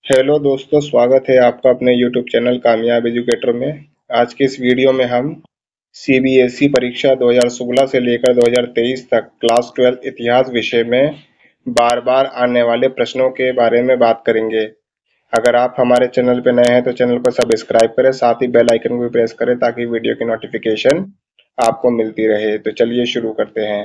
Hello दोस्तों, स्वागत है आपका अपने यूट्यूब चैनल कामयाब एजुकेटर में। आज की इस वीडियो में हम सीबीएसई परीक्षा 2016 से लेकर 2023 तक क्लास 12 इतिहास विषय में बार बार आने वाले प्रश्नों के बारे में बात करेंगे। अगर आप हमारे चैनल पर नए हैं तो चैनल को सब्सक्राइब करें, साथ ही बेल आइकन को भी प्रेस करें ताकि वीडियो की नोटिफिकेशन आपको मिलती रहे। तो चलिए शुरू करते हैं।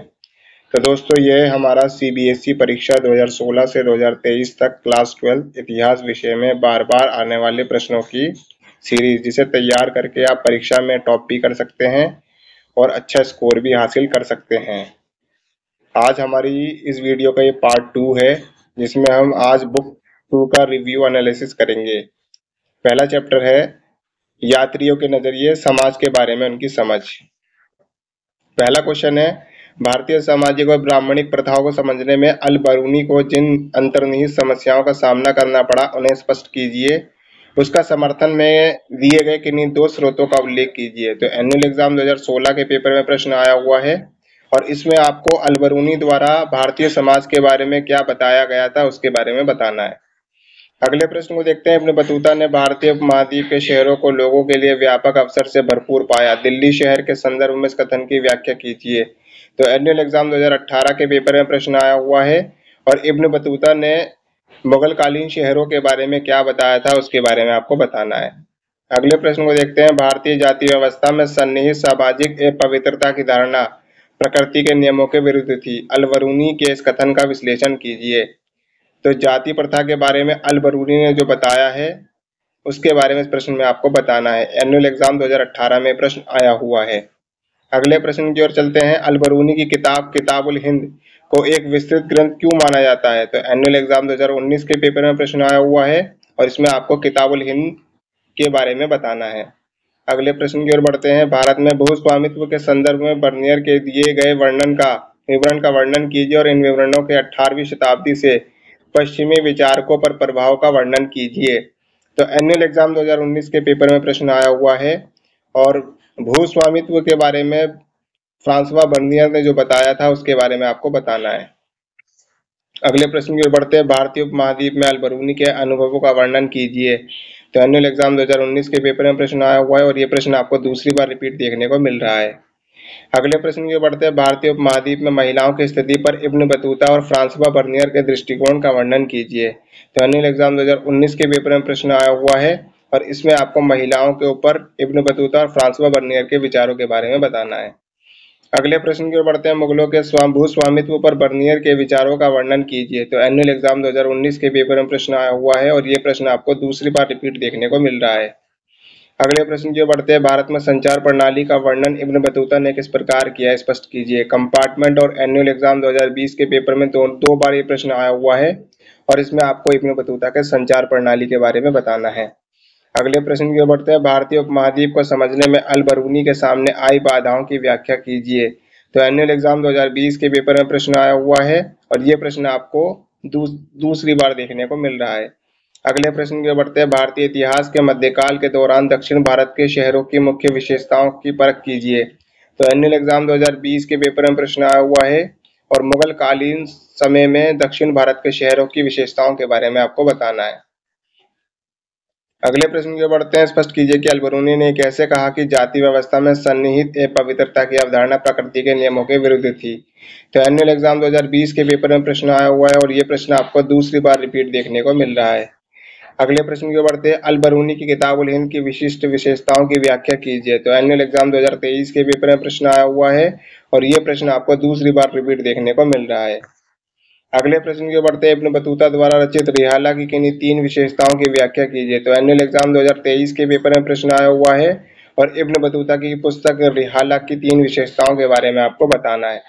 तो दोस्तों, यह हमारा सीबीएसई परीक्षा 2016 से 2023 तक क्लास 12 इतिहास विषय में बार बार आने वाले प्रश्नों की सीरीज, जिसे तैयार करके आप परीक्षा में टॉप भी कर सकते हैं और अच्छा स्कोर भी हासिल कर सकते हैं। आज हमारी इस वीडियो का ये पार्ट 2 है, जिसमें हम आज बुक 2 का रिव्यू एनालिसिस करेंगे। पहला चैप्टर है यात्रियों के नजरिए, समाज के बारे में उनकी समझ। पहला क्वेश्चन है, भारतीय सामाजिक और ब्राह्मणिक प्रथाओं को समझने में अल बरूनी को जिन अंतर्निहित समस्याओं का सामना करना पड़ा उन्हें स्पष्ट कीजिए। उसका समर्थन में दिए गए किन्हीं दो स्रोतों का उल्लेख कीजिए। तो एनुअल एग्जाम 2016 के पेपर में प्रश्न आया हुआ है और इसमें आपको अल बरूनी द्वारा भारतीय समाज के बारे में क्या बताया गया था उसके बारे में बताना है। अगले प्रश्न को देखते हैं। इब्न बतूता ने भारतीय उपमहाद्वीप के शहरों को लोगों के लिए व्यापक अवसर से भरपूर पाया। दिल्ली शहर के संदर्भ में इस कथन की व्याख्या कीजिए। तो एनुअल एग्जाम 2018 के पेपर में प्रश्न आया हुआ है और इब्न बतूता ने मुगल कालीन शहरों के बारे में क्या बताया था उसके बारे में आपको बताना है। अगले प्रश्न को देखते हैं। भारतीय जाति व्यवस्था में सन्निहित सामाजिक पवित्रता की धारणा प्रकृति के नियमों के विरुद्ध थी। अल बरूनी के इस कथन का विश्लेषण कीजिए। तो जाति प्रथा के बारे में अल बरूनी ने जो बताया है उसके बारे में इस प्रश्न में आपको बताना है। एनुअल एग्जाम 2018 में प्रश्न आया हुआ है। अगले प्रश्न की ओर चलते हैं। अल बरूनी की किताब किताबुल हिंद को एक विस्तृत ग्रंथ क्यों माना जाता है? तो एनुअल एग्जाम 2019 के पेपर में प्रश्न आया हुआ है और इसमें आपको किताबुल हिंद के बारे में बताना है। अगले प्रश्न की ओर बढ़ते हैं। भारत में भूस्वामित्व के संदर्भ में बर्नियर के दिए गए विवरण का वर्णन कीजिए और इन विवरणों के 18वीं शताब्दी से पश्चिमी विचारकों पर प्रभाव का वर्णन कीजिए। तो एनुअल एग्जाम 2019 के पेपर में प्रश्न आया हुआ है और भूस्वामित्व के बारे में फ्रांसवा बर्नियर ने जो बताया था उसके बारे में आपको बताना है। अगले प्रश्न की ओर बढ़ते हैं। भारतीय उपमहाद्वीप में अल बरूनी के अनुभवों का वर्णन कीजिए। तो एनुअल एग्जाम 2019 के पेपर में प्रश्न आया हुआ है और ये प्रश्न आपको दूसरी बार रिपीट देखने को मिल रहा है। अगले प्रश्न की ओर बढ़ते हैं। भारतीय उपमहाद्वीप में महिलाओं की स्थिति पर इब्न बतूता और फ्रांसवा बर्नियर के दृष्टिकोण का वर्णन कीजिए। तो एनुअल एग्जाम 2019 के पेपर में प्रश्न आया हुआ है और इसमें आपको महिलाओं के ऊपर इब्न बतूता और फ्रांसवा बर्नियर के विचारों के बारे में बताना है। अगले प्रश्न की ओर बढ़ते हैं। मुगलों के भूस्वामित्व पर बर्नियर के विचारों का वर्णन कीजिए। तो एनुअल एग्जाम 2019 के पेपर में प्रश्न आया हुआ है और ये प्रश्न आपको दूसरी बार रिपीट देखने को मिल रहा है। अगले प्रश्न की ओर बढ़ते हैं। भारत में संचार प्रणाली का वर्णन इब्न बतूता ने किस प्रकार किया है, स्पष्ट कीजिए। कंपार्टमेंट और एनुअल एग्जाम 2020 के पेपर में दो बार ये प्रश्न आया हुआ है और इसमें आपको इब्न बतूता के संचार प्रणाली के बारे में बताना है। अगले प्रश्न की ओर बढ़ते हैं। भारतीय उपमहाद्वीप को समझने में अल बरूनी के सामने आई बाधाओं की व्याख्या कीजिए। तो एनुअल एग्जाम 2020 के पेपर में प्रश्न आया हुआ है और ये प्रश्न आपको दूसरी बार देखने को मिल रहा है। अगले प्रश्न की ओर बढ़ते हैं। भारतीय इतिहास के मध्यकाल के दौरान दक्षिण भारत के शहरों की मुख्य विशेषताओं की परख कीजिए। तो एनुअल एग्जाम 2020 के पेपर में प्रश्न आया हुआ है और मुगल कालीन समय में दक्षिण भारत के शहरों की विशेषताओं के बारे में आपको बताना है। अगले प्रश्न की ओर बढ़ते हैं। स्पष्ट कीजिए कि अल बरूनी ने कैसे कहा कि जाति व्यवस्था में सन्निहित पवित्रता की अवधारणा प्रकृति के नियमों के विरुद्ध थी। तो एनुअल एग्जाम 2020 के पेपर में प्रश्न आया हुआ है और ये प्रश्न आपको दूसरी बार रिपीट देखने को मिल रहा है। अगले प्रश्न की ओर बढ़ते हैं। अल बरूनी की किताब उल हिंद की विशिष्ट विशेषताओं की व्याख्या कीजिए। तो एनुअल एग्जाम 2023 के पेपर में प्रश्न आया हुआ है और ये प्रश्न आपको दूसरी बार रिपीट देखने को मिल रहा है। अगले प्रश्न की ओर बढ़ते हैं। इब्न बतूता द्वारा रचित रिहाला की किन्हीं 3 विशेषताओं की व्याख्या कीजिए। तो एनुअल एग्जाम 2023 के पेपर में प्रश्न आया हुआ है और इब्न बतूता की पुस्तक रिहाला की 3 विशेषताओं के बारे में आपको बताना है।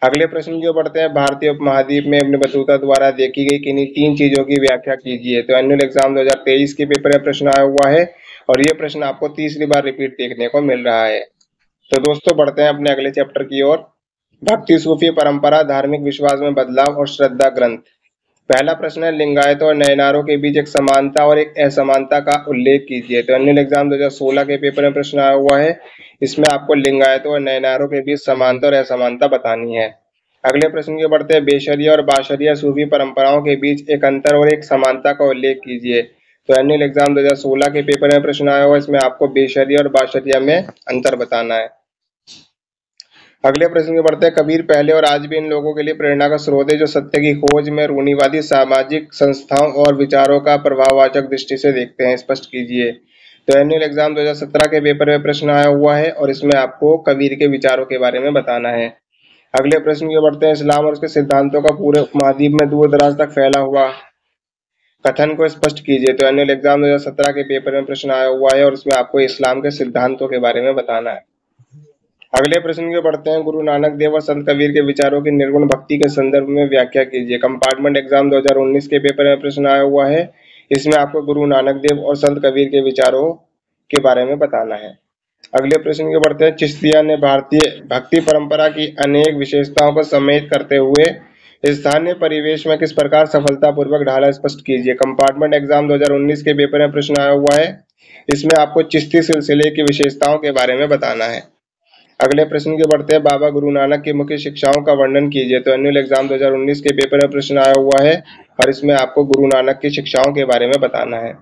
अगले प्रश्न की ओर बढ़ते हैं। भारतीय उपमहाद्वीप में इब्न बतूता द्वारा देखी गई किन्हीं 3 चीजों की व्याख्या कीजिए। तो एनुअल एग्जाम 2023 के पेपर में प्रश्न आया हुआ है और ये प्रश्न आपको तीसरी बार रिपीट देखने को मिल रहा है। तो दोस्तों, बढ़ते हैं अपने अगले चैप्टर की ओर। भक्ति सूफी परंपरा, धार्मिक विश्वास में बदलाव और श्रद्धा ग्रंथ। पहला प्रश्न है। लिंगायतों और नयनारों के बीच एक समानता और एक असमानता का उल्लेख कीजिए। तो एनुअल एग्जाम 2016 के पेपर में प्रश्न आया हुआ है। इसमें आपको लिंगायतों और नयनारों के बीच समानता और असमानता बतानी है। अगले प्रश्न की ओर बढ़ते हैं। बेशरिया और बाशरिया सूफी परंपराओं के बीच एक अंतर और एक समानता का उल्लेख कीजिए। तो एनुअल एग्जाम 2016 के पेपर में प्रश्न आया हुआ, इसमें आपको बेशरिया और बाशरिया में अंतर बताना है। अगले प्रश्न में बढ़ते हैं। कबीर पहले और आज भी इन लोगों के लिए प्रेरणा का स्रोत है जो सत्य की खोज में रूढ़िवादी सामाजिक संस्थाओं और विचारों का प्रभाववाचक दृष्टि से देखते हैं, स्पष्ट कीजिए। तो एनुअल एग्जाम 2017 के पेपर में प्रश्न आया हुआ है और इसमें आपको कबीर के विचारों के बारे में बताना है। अगले प्रश्न की बढ़ते हैं। इस्लाम और उसके सिद्धांतों का पूरे उपमहाद्वीप में दूर दराज तक फैला हुआ कथन को स्पष्ट कीजिए। तो एनुअल एग्जाम 2017 के पेपर में प्रश्न आया हुआ है और इसमें आपको इस्लाम के सिद्धांतों के बारे में बताना है। अगले प्रश्न की बढ़ते हैं। गुरु नानक देव और संत कबीर के विचारों की निर्गुण भक्ति के संदर्भ में व्याख्या कीजिए। कंपार्टमेंट एग्जाम 2019 के पेपर में प्रश्न आया हुआ है, इसमें आपको गुरु नानक देव और संत कबीर के विचारों के बारे में बताना है। अगले प्रश्न की बढ़ते हैं। चिश्तिया ने भारतीय भक्ति परंपरा की अनेक विशेषताओं को सम्मिलित करते हुए स्थानीय परिवेश में किस प्रकार सफलतापूर्वक ढाला, स्पष्ट कीजिए। कंपार्टमेंट एग्जाम 2019 के पेपर में प्रश्न आया हुआ है, इसमें आपको चिश्ती सिलसिले की विशेषताओं के बारे में बताना है। अगले प्रश्न के बढ़ते हैं। बाबा गुरु नानक की मुख्य शिक्षाओं का वर्णन कीजिए। तो एनुअल एग्जाम 2019 के पेपर में प्रश्न आया हुआ है और इसमें आपको गुरु नानक की शिक्षाओं के बारे में बताना है।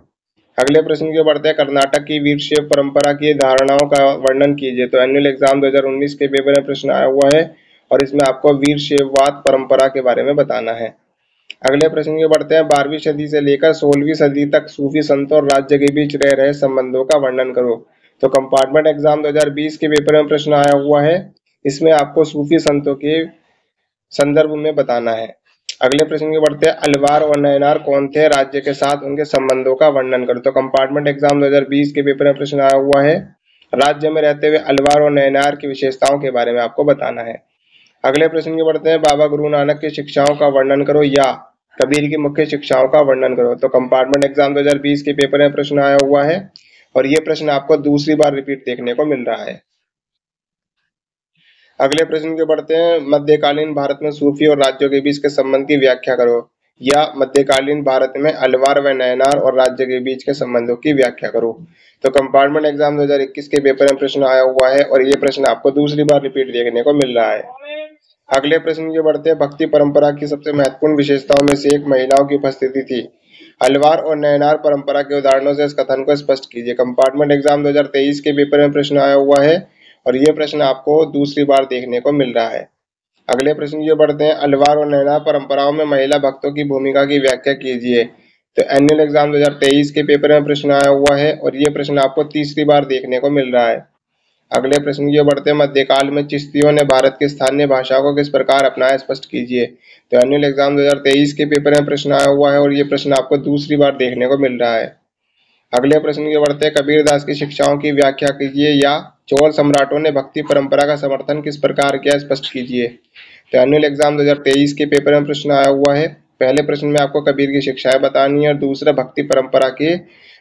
अगले प्रश्न के बढ़ते हैं। कर्नाटक की वीरशैव परंपरा की धारणाओं का वर्णन कीजिए। तो एनुअल एग्जाम 2019 के पेपर में प्रश्न आया हुआ है और इसमें आपको वीरशैववाद परंपरा के बारे में बताना है। अगले प्रश्न के बढ़ते हैं। 12वीं सदी से लेकर 16वीं सदी तक सूफी संतों और राज्य के बीच रह रहे संबंधों का वर्णन करो। तो कंपार्टमेंट एग्जाम 2020 के पेपर में प्रश्न आया हुआ है, इसमें आपको सूफी संतों के संदर्भ में बताना है। अगले प्रश्न के बढ़ते हैं। अलवार और नयनार कौन थे, राज्य के साथ उनके संबंधों का वर्णन करो। तो कंपार्टमेंट एग्जाम 2020 के पेपर में प्रश्न आया हुआ है, राज्य में रहते हुए अलवार और नयनार की विशेषताओं के बारे में आपको बताना है। अगले प्रश्न के बढ़ते हैं। बाबा गुरु नानक की शिक्षाओं का वर्णन करो या कबीर की मुख्य शिक्षाओं का वर्णन करो। तो कंपार्टमेंट एग्जाम 2020 के पेपर में प्रश्न आया हुआ है और ये प्रश्न आपको दूसरी बार रिपीट देखने को मिल रहा है। अगले प्रश्न के बढ़ते हैं। मध्यकालीन भारत में सूफी और राज्यों के बीच के संबंध की व्याख्या करो या मध्यकालीन भारत में अलवार व नयनार और राज्य के बीच के संबंधों की व्याख्या करो। तो कंपार्टमेंट एग्जाम 2021 के पेपर में प्रश्न आया हुआ है और ये प्रश्न आपको दूसरी बार रिपीट देखने को मिल रहा है। अगले प्रश्न के बढ़ते हैं। भक्ति परंपरा की सबसे महत्वपूर्ण विशेषताओं में से एक महिलाओं की उपस्थिति थी। अलवार और नयनार परंपरा के उदाहरणों से इस कथन को स्पष्ट कीजिए। कंपार्टमेंट एग्जाम 2023 के पेपर में प्रश्न आया हुआ है और ये प्रश्न आपको दूसरी बार देखने को मिल रहा है। अगले प्रश्न की ओर बढ़ते हैं। अलवार और नयनार परंपराओं में महिला भक्तों की भूमिका की व्याख्या कीजिए। तो एनुअल एग्जाम 2023 के पेपर में प्रश्न आया हुआ है और ये प्रश्न आपको तीसरी बार देखने को मिल रहा है। अगले प्रश्न की ओर बढ़ते हैं। मध्यकाल में चिश्तियों ने भारत की स्थानीय भाषाओं को किस प्रकार अपनाया, स्पष्ट कीजिए। तो एनुअल एग्जाम 2023 के पेपर में प्रश्न आया हुआ है और ये प्रश्न आपको दूसरी बार देखने को मिल रहा है। अगले प्रश्न की ओर बढ़ते हैं। कबीरदास की शिक्षाओं की व्याख्या कीजिए या चोल सम्राटों ने भक्ति परंपरा का समर्थन किस प्रकार किया, स्पष्ट कीजिए। तो एनुअल एग्जाम 2023 के पेपर में प्रश्न आया हुआ है। पहले प्रश्न में आपको कबीर की शिक्षाएं बतानी है और दूसरा भक्ति परंपरा के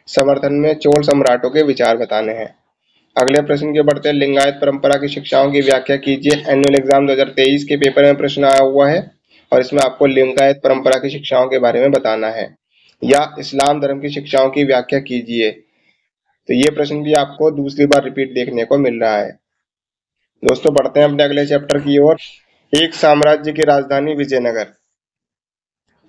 समर्थन में चोल सम्राटों के विचार बताने हैं। अगले प्रश्न के बढ़ते हैं। लिंगायत परंपरा की शिक्षाओं की व्याख्या कीजिए। एनुअल एग्जाम 2023 के पेपर में प्रश्न आया हुआ है और इसमें आपको लिंगायत परंपरा की शिक्षाओं के बारे में बताना है या इस्लाम धर्म की शिक्षाओं की व्याख्या कीजिए। तो ये प्रश्न भी आपको दूसरी बार रिपीट देखने को मिल रहा है। दोस्तों बढ़ते हैं अपने अगले चैप्टर की ओर। एक साम्राज्य की राजधानी विजयनगर।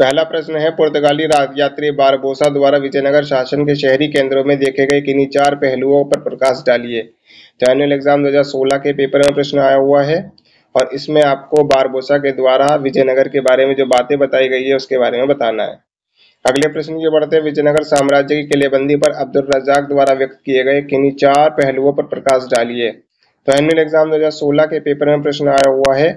पहला प्रश्न है। पुर्तगाली यात्री बारबोसा द्वारा विजयनगर शासन के शहरी केंद्रों में देखे गए किन्हीं चार पहलुओं पर प्रकाश डालिए। तो एनुअल एग्जाम 2016 के पेपर में प्रश्न आया हुआ है और इसमें आपको बारबोसा के द्वारा विजयनगर के बारे में जो बातें बताई गई है उसके बारे में बताना है। अगले प्रश्न की बढ़ते हैं। विजयनगर साम्राज्य की किलेबंदी पर अब्दुल रज्जाक द्वारा व्यक्त किए गए किन्हीं चार पहलुओं पर प्रकाश डालिए। तो एनुअल एग्जाम 2016 के पेपर में प्रश्न आया हुआ है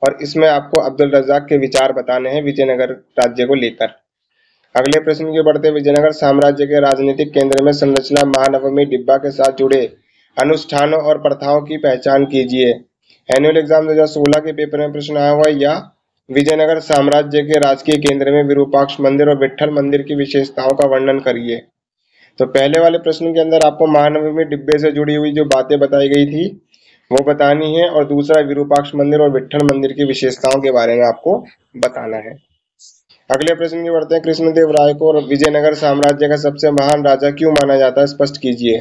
और इसमें आपको अब्दुल रज्जाक के विचार बताने हैं विजयनगर राज्य को लेकर। अगले प्रश्न की बढ़ते। विजयनगर साम्राज्य के राजनीतिक केंद्र में संरचना महानवमी डिब्बा के साथ जुड़े अनुष्ठानों और प्रथाओं की पहचान कीजिए। एनुअल एग्जाम 2016 के पेपर में प्रश्न आया हुआ है या विजयनगर साम्राज्य के राजकीय केंद्र में विरूपाक्ष मंदिर और विट्ठल मंदिर की विशेषताओं का वर्णन करिए। तो पहले वाले प्रश्न के अंदर आपको महानवमी डिब्बे से जुड़ी हुई जो बातें बताई गई थी वो बतानी है और दूसरा विरूपाक्ष मंदिर और विट्ठल मंदिर की विशेषताओं के बारे में आपको बताना है। अगले प्रश्न की बढ़ते हैं। कृष्णदेव राय को विजयनगर साम्राज्य का सबसे महान राजा क्यों माना जाता है, स्पष्ट कीजिए।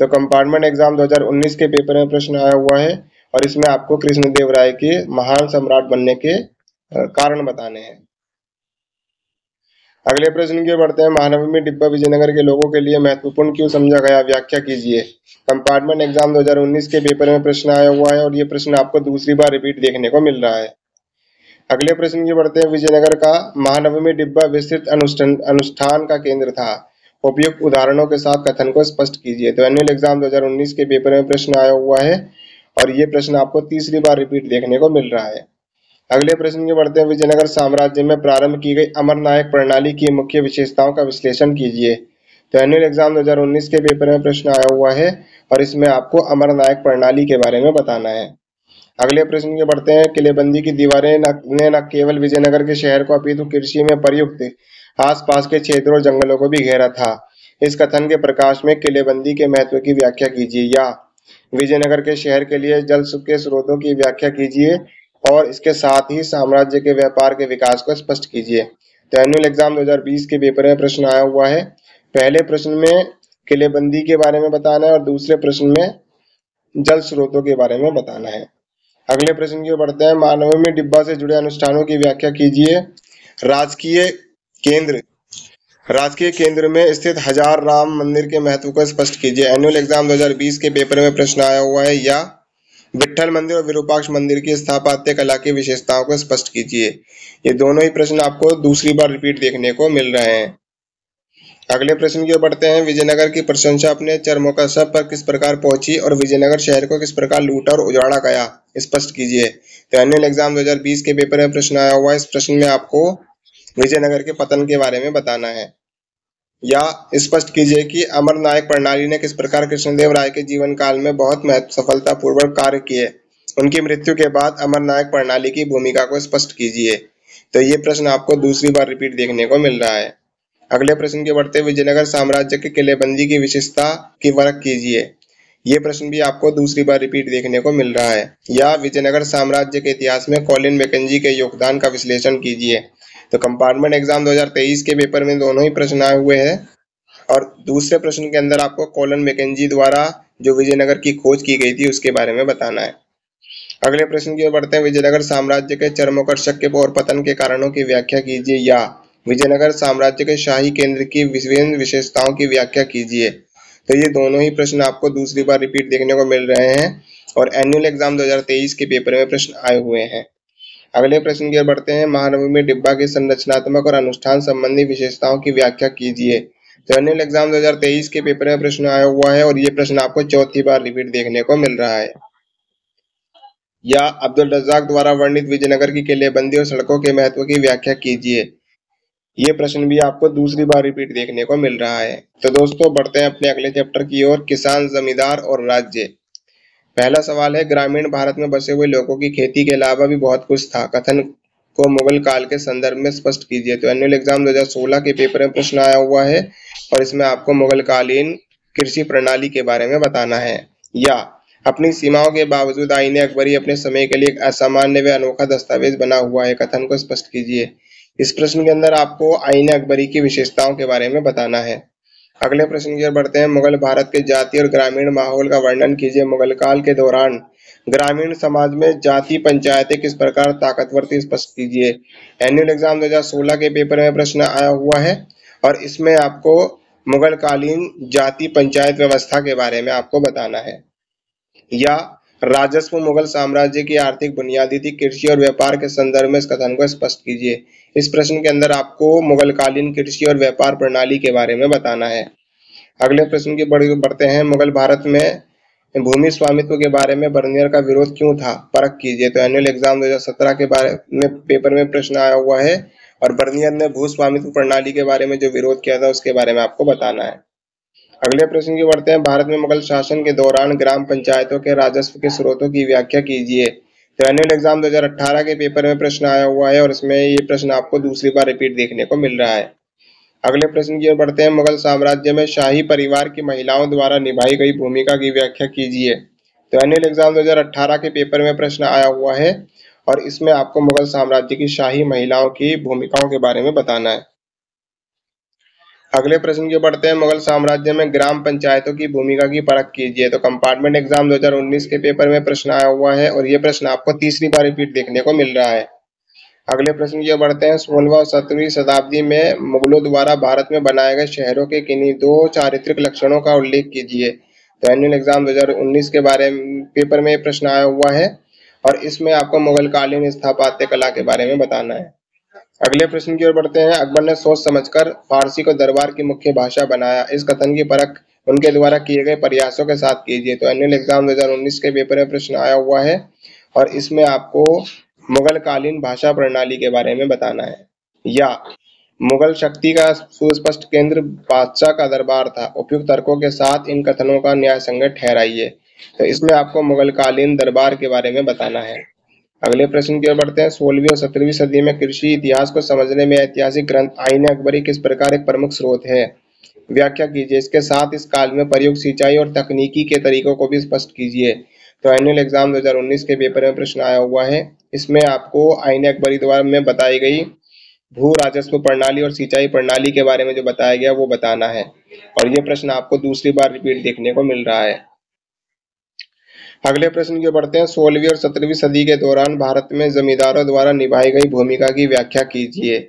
तो कंपार्टमेंट एग्जाम 2019 के पेपर में प्रश्न आया हुआ है और इसमें आपको कृष्णदेव राय के महान सम्राट बनने के कारण बताने हैं। अगले प्रश्न की ओर बढ़ते हैं। महानवमी डिब्बा विजयनगर के लोगों के लिए महत्वपूर्ण क्यों समझा गया, व्याख्या कीजिए। कंपार्टमेंट एग्जाम 2019 के पेपर में प्रश्न आया हुआ है और ये प्रश्न आपको दूसरी बार रिपीट देखने को मिल रहा है। अगले प्रश्न की ओर बढ़ते हैं। विजयनगर का महानवमी डिब्बा विस्तृत अनुष्ठान का केंद्र था। उपयुक्त उदाहरणों के साथ कथन को स्पष्ट कीजिए। तो एनुअल एग्जाम 2019 के पेपर में प्रश्न आया हुआ है और ये प्रश्न आपको तीसरी बार रिपीट देखने को मिल रहा है। अगले प्रश्न की बढ़ते हैं। विजयनगर साम्राज्य में प्रारंभ की गई अमरनायक प्रणाली की मुख्य विशेषताओं का विश्लेषण कीजिए। तो एनुअल एग्जाम 2019 के पेपर में प्रश्न आया हुआ है और इसमें आपको अमरनायक प्रणाली के बारे में बताना है। अगले प्रश्न की बढ़ते हैं। किलेबंदी की दीवारें ने न केवल विजयनगर के शहर को अपितु कृषि में प्रयुक्त आसपास के क्षेत्रों और जंगलों को भी घेरा था। इस कथन के प्रकाश में किलेबंदी के महत्व की व्याख्या कीजिए या विजयनगर के शहर के लिए जल के स्रोतों की व्याख्या कीजिए और इसके साथ ही साम्राज्य के व्यापार के विकास को स्पष्ट कीजिए। तो एनुअल एग्जाम 2020 के पेपर में प्रश्न आया हुआ है। पहले प्रश्न में किलेबंदी के बारे में बताना है और दूसरे प्रश्न में जल स्रोतों के बारे में बताना है। अगले प्रश्न की ओर बढ़ते हैं। महानवमी डिब्बा से जुड़े अनुष्ठानों की व्याख्या कीजिए। राजकीय केंद्र राजकीय केंद्र में स्थित हजार राम मंदिर के महत्व को स्पष्ट कीजिए। एनुअल एग्जाम 2020 के पेपर में प्रश्न आया हुआ है। या विट्ठल मंदिर और विरूपाक्ष मंदिर की स्थापत्य कला की विशेषताओं को स्पष्ट कीजिए। ये दोनों ही प्रश्न आपको दूसरी बार रिपीट देखने को मिल रहे हैं। अगले प्रश्न की ओर बढ़ते हैं। विजयनगर की प्रशंसा अपने चरमोत्कर्ष पर किस प्रकार पहुंची और विजयनगर शहर को किस प्रकार लूटा और उजाड़ा गया, स्पष्ट कीजिए। तो एनुअल एग्जाम 2020 के पेपर में प्रश्न आया हुआ है। इस प्रश्न में आपको विजयनगर के पतन के बारे में बताना है या स्पष्ट कीजिए कि अमरनायक प्रणाली ने किस प्रकार कृष्णदेव राय के जीवन काल में बहुत सफलतापूर्वक कार्य किए। उनकी मृत्यु के बाद अमरनायक प्रणाली की भूमिका को स्पष्ट कीजिए। तो ये प्रश्न आपको दूसरी बार रिपीट देखने को मिल रहा है। अगले प्रश्न के बढ़ते विजयनगर साम्राज्य के किलेबंदी की विशेषता की वर्क कीजिए। ये प्रश्न भी आपको दूसरी बार रिपीट देखने को मिल रहा है। या विजयनगर साम्राज्य के इतिहास में कॉलिन मैकेंजी के योगदान का विश्लेषण कीजिए। तो कंपार्टमेंट एग्जाम 2023 के पेपर में दोनों ही प्रश्न आए हुए हैं और दूसरे प्रश्न के अंदर आपको कॉलिन मैकेंजी द्वारा जो विजयनगर की खोज की गई थी उसके बारे में बताना है। अगले प्रश्न की ओर बढ़ते हैं। विजयनगर साम्राज्य के चरमोत्कर्ष के और पतन के कारणों की व्याख्या कीजिए या विजयनगर साम्राज्य के शाही केंद्र की विभिन्न विशेषताओं की व्याख्या कीजिए। तो ये दोनों ही प्रश्न आपको दूसरी बार रिपीट देखने को मिल रहे हैं और एनुअल एग्जाम 2023 के पेपर में प्रश्न आए हुए हैं। अगले प्रश्न की ओर बढ़ते हैं। महानवमी डिब्बा की संरचनात्मक और अनुष्ठान संबंधी विशेषताओं की व्याख्या कीजिए। तो एनुअल एग्जाम 2023 के पेपर में प्रश्न आया हुआ है और ये प्रश्न आपको चौथी बार रिपीट देखने को मिल रहा है। या अब्दुल रज्जाक द्वारा वर्णित विजयनगर की किलेबंदी और सड़कों के महत्व की व्याख्या कीजिए। ये प्रश्न भी आपको दूसरी बार रिपीट देखने को मिल रहा है। तो दोस्तों बढ़ते हैं अपने अगले चैप्टर की ओर, किसान, जमींदार और राज्य। पहला सवाल है, ग्रामीण भारत में बसे हुए लोगों की खेती के अलावा भी बहुत कुछ था, कथन को मुगल काल के संदर्भ में स्पष्ट कीजिए। तो एनुअल एग्जाम 2016 के पेपर में प्रश्न आया हुआ है और इसमें आपको मुगल कालीन कृषि प्रणाली के बारे में बताना है। या अपनी सीमाओं के बावजूद आईने अकबरी अपने समय के लिए एक असामान्य व अनोखा दस्तावेज बना हुआ है, कथन को स्पष्ट कीजिए। इस प्रश्न के अंदर आपको आईने अकबरी की विशेषताओं के बारे में बताना है। अगले प्रश्न की ओर बढ़ते हैं। मुगल भारत के जाति और ग्रामीण माहौल का वर्णन कीजिए। मुगल काल के दौरान ग्रामीण समाज में जाति पंचायतें किस प्रकार ताकतवर थी, स्पष्ट कीजिए। एनुअल एग्जाम 2016 के पेपर में प्रश्न आया हुआ है और इसमें आपको मुगल कालीन जाति पंचायत व्यवस्था के बारे में आपको बताना है। या राजस्व मुगल साम्राज्य की आर्थिक बुनियादी थी, कृषि और व्यापार के संदर्भ में इस कथन को स्पष्ट कीजिए। इस प्रश्न के अंदर आपको मुगल कालीन कृषि और व्यापार प्रणाली के बारे में बताना है। अगले प्रश्न की बढ़ते हैं। मुगल भारत में भूमि स्वामित्व के बारे में बर्नियर का विरोध क्यों था, परख कीजिए। तो एनुअल एग्जाम 2017 के बारे में पेपर में प्रश्न आया हुआ है और बर्नियर ने भू स्वामित्व प्रणाली के बारे में जो विरोध किया था उसके बारे में आपको बताना है। अगले प्रश्न की बढ़ते हैं। भारत में मुगल शासन के दौरान ग्राम पंचायतों के राजस्व के स्रोतों की व्याख्या कीजिए। तो एनुअल एग्जाम 2018 के पेपर में प्रश्न आया हुआ है और इसमें ये प्रश्न आपको दूसरी बार रिपीट देखने को मिल रहा है। अगले प्रश्न की ओर बढ़ते हैं। मुगल साम्राज्य में शाही परिवार की महिलाओं द्वारा निभाई गई भूमिका की व्याख्या कीजिए। तो एनुअल एग्जाम 2018 के पेपर में प्रश्न आया हुआ है और इसमें आपको मुगल साम्राज्य की शाही महिलाओं की भूमिकाओं के बारे में बताना है। अगले प्रश्न की ओर बढ़ते हैं। मुगल साम्राज्य में ग्राम पंचायतों की भूमिका की परख कीजिए। तो कंपार्टमेंट एग्जाम 2019 के पेपर में प्रश्न आया हुआ है और ये प्रश्न आपको तीसरी बार रिपीट देखने को मिल रहा है। अगले प्रश्न की ओर बढ़ते हैं। 16वीं और 17वीं शताब्दी में मुगलों द्वारा भारत में बनाए गए शहरों के किन्हीं दो चारित्रिक लक्षणों का उल्लेख कीजिए। तो एनुअल एग्जाम 2019 के बारे में पेपर में प्रश्न आया हुआ है और इसमें आपको मुगल कालीन स्थापत्य कला के बारे में बताना है। अगले प्रश्न की ओर बढ़ते हैं। अकबर ने सोच समझकर फारसी को दरबार की मुख्य भाषा बनाया, इस कथन की परख उनके द्वारा किए गए प्रयासों के साथ कीजिए। तो एनुअल एग्जाम 2019 के पेपर में प्रश्न आया हुआ है और इसमें आपको मुगल कालीन भाषा प्रणाली के बारे में बताना है। या मुगल शक्ति का सुस्पष्ट केंद्र बादशाह का दरबार था, उपयुक्त तर्कों के साथ इन कथनों का न्याय संगत ठहराइए। तो इसमें आपको मुगल कालीन दरबार के बारे में बताना है। अगले प्रश्न की ओर बढ़ते हैं। 16वीं और 17वीं सदी में कृषि इतिहास को समझने में ऐतिहासिक ग्रंथ आईन अकबरी किस प्रकार एक प्रमुख स्रोत है? व्याख्या कीजिए। इसके साथ इस काल में प्रयुक्त सिंचाई और तकनीकी के तरीकों को भी स्पष्ट कीजिए। तो एनुअल एग्जाम 2019 के पेपर में प्रश्न आया हुआ है। इसमें आपको आईन अकबरी द्वारा में बताई गई भू राजस्व प्रणाली और सिंचाई प्रणाली के बारे में जो बताया गया वो बताना है और ये प्रश्न आपको दूसरी बार रिपीट देखने को मिल रहा है। अगले प्रश्न की ओर बढ़ते हैं। 16वीं और 17वीं सदी के दौरान भारत में जमींदारों द्वारा निभाई गई भूमिका की व्याख्या कीजिए।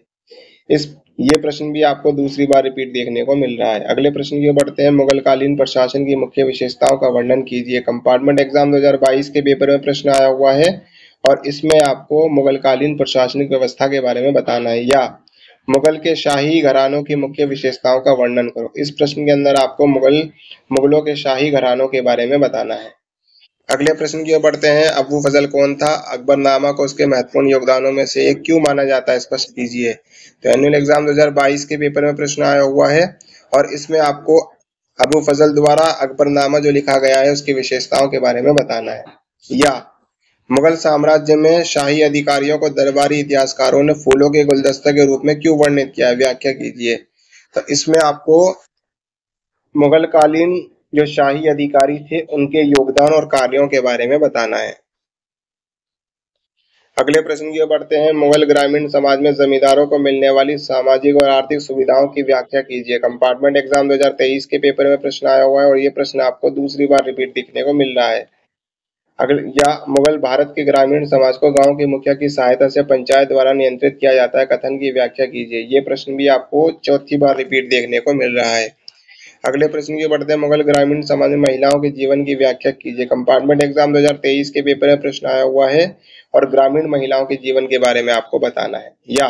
इस ये प्रश्न भी आपको दूसरी बार रिपीट देखने को मिल रहा है। अगले प्रश्न की ओर बढ़ते हैं। मुगल कालीन प्रशासन की मुख्य विशेषताओं का वर्णन कीजिए। कंपार्टमेंट एग्जाम 2022 के पेपर में प्रश्न आया हुआ है और इसमें आपको मुगल कालीन प्रशासनिक व्यवस्था के बारे में बताना है। या मुगल के शाही घरानों की मुख्य विशेषताओं का वर्णन करो। इस प्रश्न के अंदर आपको मुगलों के शाही घरानों के बारे में बताना है। अगले प्रश्न की ओर बढ़ते हैं। अबू फजल कौन था? अकबरनामा को उसके महत्वपूर्ण योगदानों में से एक क्यों माना जाता है? स्पष्ट कीजिए। तो एनुअल एग्जाम 2022 के पेपर में प्रश्न आया हुआ है और इसमें आपको अबू फजल द्वारा अकबरनामा जो लिखा गया है उसकी विशेषताओं के बारे में बताना है। या मुगल साम्राज्य में शाही अधिकारियों को दरबारी इतिहासकारों ने फूलों के गुलदस्ते के रूप में क्यों वर्णित किया है? व्याख्या कीजिए। तो इसमें आपको मुगल कालीन जो शाही अधिकारी थे उनके योगदान और कार्यों के बारे में बताना है। अगले प्रश्न की ओर बढ़ते हैं। मुगल ग्रामीण समाज में जमींदारों को मिलने वाली सामाजिक और आर्थिक सुविधाओं की व्याख्या कीजिए। कंपार्टमेंट एग्जाम 2023 के पेपर में प्रश्न आया हुआ है और ये प्रश्न आपको दूसरी बार रिपीट दिखने को मिल रहा है। अगले या मुगल भारत के ग्रामीण समाज को गांव के मुखिया की सहायता से पंचायत द्वारा नियंत्रित किया जाता है, कथन की व्याख्या कीजिए। ये प्रश्न भी आपको चौथी बार रिपीट देखने को मिल रहा है। अगले प्रश्न की बढ़ते हैं। मुगल ग्रामीण समाज में महिलाओं के जीवन की व्याख्या कीजिए। कंपार्टमेंट एग्जाम 2023 के पेपर में प्रश्न आया हुआ है और ग्रामीण महिलाओं के जीवन के बारे में आपको बताना है। या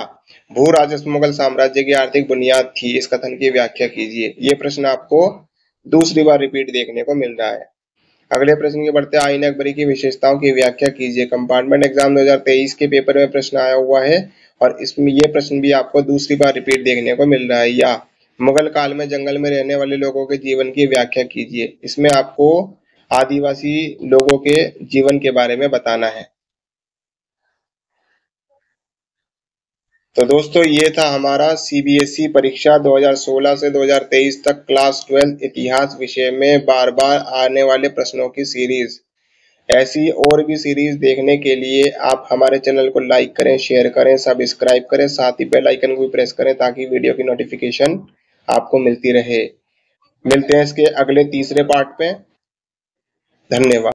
भू राजस्व मुगल साम्राज्य की आर्थिक बुनियाद थी, इस कथन की व्याख्या कीजिए। ये प्रश्न आपको दूसरी बार रिपीट देखने को मिल रहा है। अगले प्रश्न की बढ़ते हैं। आईन अकबरी की विशेषताओं की व्याख्या कीजिए। कंपार्टमेंट एग्जाम 2023 के पेपर में प्रश्न आया हुआ है और इसमें ये प्रश्न भी आपको दूसरी बार रिपीट देखने को मिल रहा है। या मुगल काल में जंगल में रहने वाले लोगों के जीवन की व्याख्या कीजिए। इसमें आपको आदिवासी लोगों के जीवन के बारे में बताना है। तो दोस्तों ये था हमारा सीबीएसई परीक्षा 2016 से 2023 तक क्लास 12 इतिहास विषय में बार बार आने वाले प्रश्नों की सीरीज। ऐसी और भी सीरीज देखने के लिए आप हमारे चैनल को लाइक करें, शेयर करें, सब्सक्राइब करें, साथ ही बेल आइकन को भी प्रेस करें ताकि वीडियो की नोटिफिकेशन आपको मिलती रहे। मिलते हैं इसके अगले तीसरे पार्ट पे। धन्यवाद।